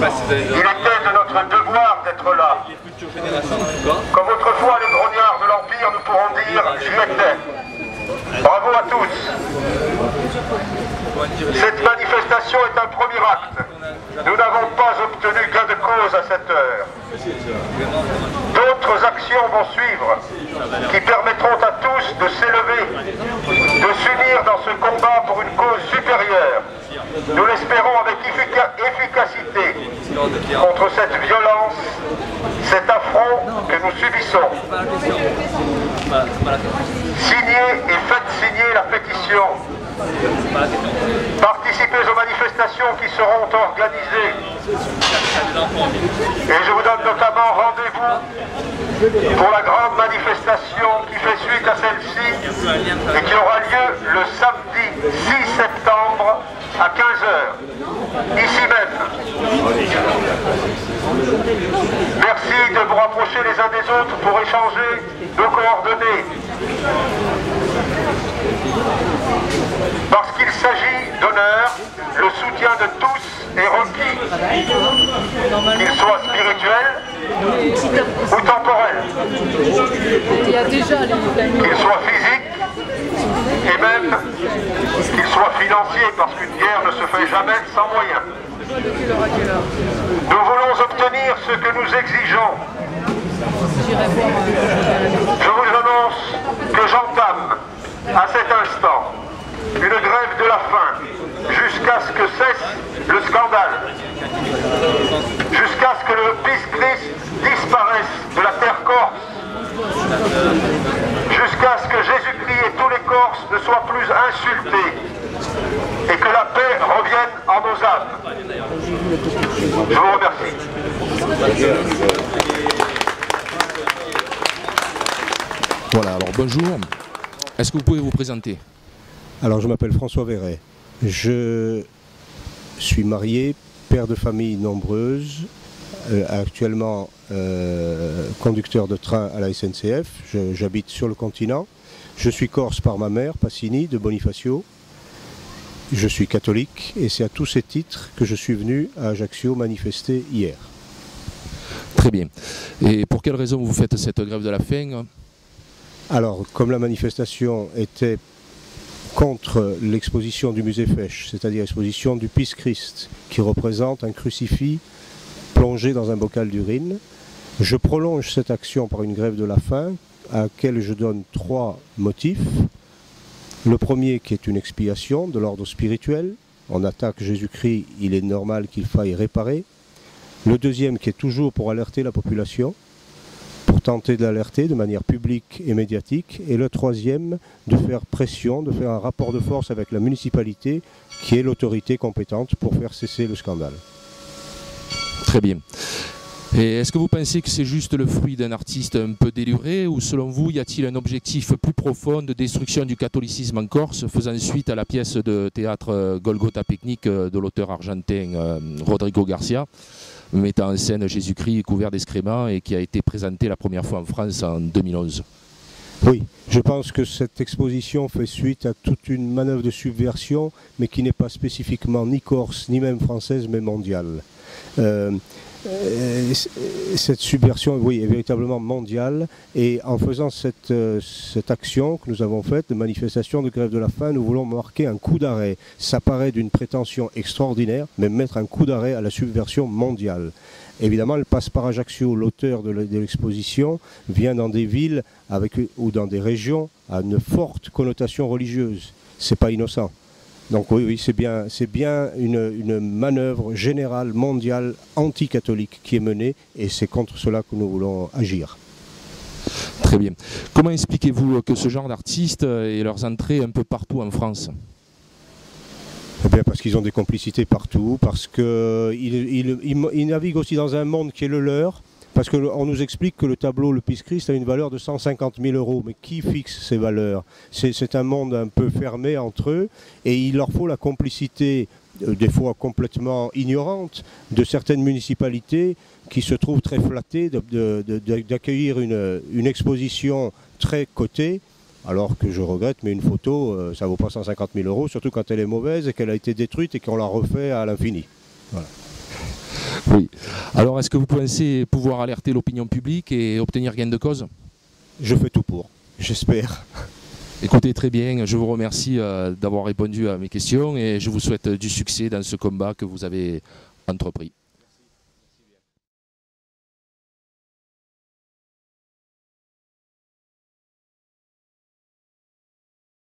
était de notre devoir d'être là. Comme autrefois les grognards de l'Empire, nous pourrons dire « j'y étais ». Bravo à tous. Cette manifestation est un premier acte. Nous n'avons pas obtenu gain de cause à cette heure. D'autres actions vont suivre, qui permettront à tous de s'élever, de s'unir dans ce combat pour une cause supérieure. Nous l'espérons avec efficacité contre cette violence, cet affront que nous subissons. Signez et faites signer la pétition. Participez aux manifestations qui seront organisées. Et je vous donne notamment rendez-vous pour la grande manifestation qui fait suite à celle-ci et qui aura lieu le samedi 6 septembre à 15h, ici même. Merci de vous rapprocher les uns des autres pour échanger nos coordonnées. Parce qu'il s'agit d'honneur, le soutien de tous est requis, qu'il soit spirituel ou temporel, qu'il soit physique et même qu'il soit financier, parce qu'une guerre ne se fait jamais sans moyens. Nous voulons obtenir ce que nous exigeons. Je vous annonce que j'entame à cet instant une grève de la faim jusqu'à ce que cesse le scandale, jusqu'à ce que le Christ disparaisse de la terre corse, jusqu'à ce que Jésus-Christ et tous les Corses ne soient plus insultés et que la paix revienne en nos âmes. Je vous remercie. Voilà, alors bonjour. Est-ce que vous pouvez vous présenter? Alors je m'appelle François Verret. Je suis marié, père de famille nombreuse, actuellement conducteur de train à la SNCF. J'habite sur le continent. Je suis corse par ma mère, Passini, de Bonifacio. Je suis catholique et c'est à tous ces titres que je suis venu à Ajaccio manifester hier. Très bien. Et pour quelle raison vous faites cette grève de la faim? Alors, comme la manifestation était contre l'exposition du musée Fesch, c'est-à-dire l'exposition du Pisse Christ, qui représente un crucifix plongé dans un bocal d'urine, je prolonge cette action par une grève de la faim, à laquelle je donne 3 motifs. Le premier qui est une expiation de l'ordre spirituel. On attaque Jésus-Christ, il est normal qu'il faille réparer. Le deuxième qui est toujours pour alerter la population, pour tenter de l'alerter de manière publique et médiatique. Et le troisième, de faire pression, de faire un rapport de force avec la municipalité, qui est l'autorité compétente pour faire cesser le scandale. Très bien. Et est-ce que vous pensez que c'est juste le fruit d'un artiste un peu déluré, ou selon vous, y a-t-il un objectif plus profond de destruction du catholicisme en Corse, faisant suite à la pièce de théâtre Golgotha Picnic de l'auteur argentin Rodrigo Garcia, mettant en scène Jésus-Christ couvert d'excréments et qui a été présenté la première fois en France en 2011? Oui, je pense que cette exposition fait suite à toute une manœuvre de subversion, mais qui n'est pas spécifiquement ni corse, ni même française, mais mondiale. Cette subversion, oui, est véritablement mondiale, et en faisant cette action que nous avons faite, de manifestation de grève de la faim, nous voulons marquer un coup d'arrêt. Ça paraît d'une prétention extraordinaire, mais mettre un coup d'arrêt à la subversion mondiale. Évidemment, elle passe par Ajaccio. L'auteur de l'exposition vient dans des villes ou dans des régions à une forte connotation religieuse. C'est pas innocent. Donc oui, c'est bien une manœuvre générale, mondiale, anti-catholique qui est menée, et c'est contre cela que nous voulons agir. Très bien. Comment expliquez-vous que ce genre d'artistes aient leurs entrées un peu partout en France? Eh bien parce qu'ils ont des complicités partout, parce qu'ils naviguent aussi dans un monde qui est le leur. Parce qu'on nous explique que le tableau, le Pisse Christ, a une valeur de 150 000 €. Mais qui fixe ces valeurs? C'est un monde un peu fermé entre eux, et il leur faut la complicité, des fois complètement ignorante, de certaines municipalités qui se trouvent très flattées d'accueillir une exposition très cotée, alors que je regrette, mais une photo, ça ne vaut pas 150 000 €, surtout quand elle est mauvaise et qu'elle a été détruite et qu'on la refait à l'infini. Voilà. Oui. Alors, est-ce que vous pensez pouvoir alerter l'opinion publique et obtenir gain de cause? Je fais tout pour, j'espère. Écoutez, très bien, je vous remercie d'avoir répondu à mes questions et je vous souhaite du succès dans ce combat que vous avez entrepris.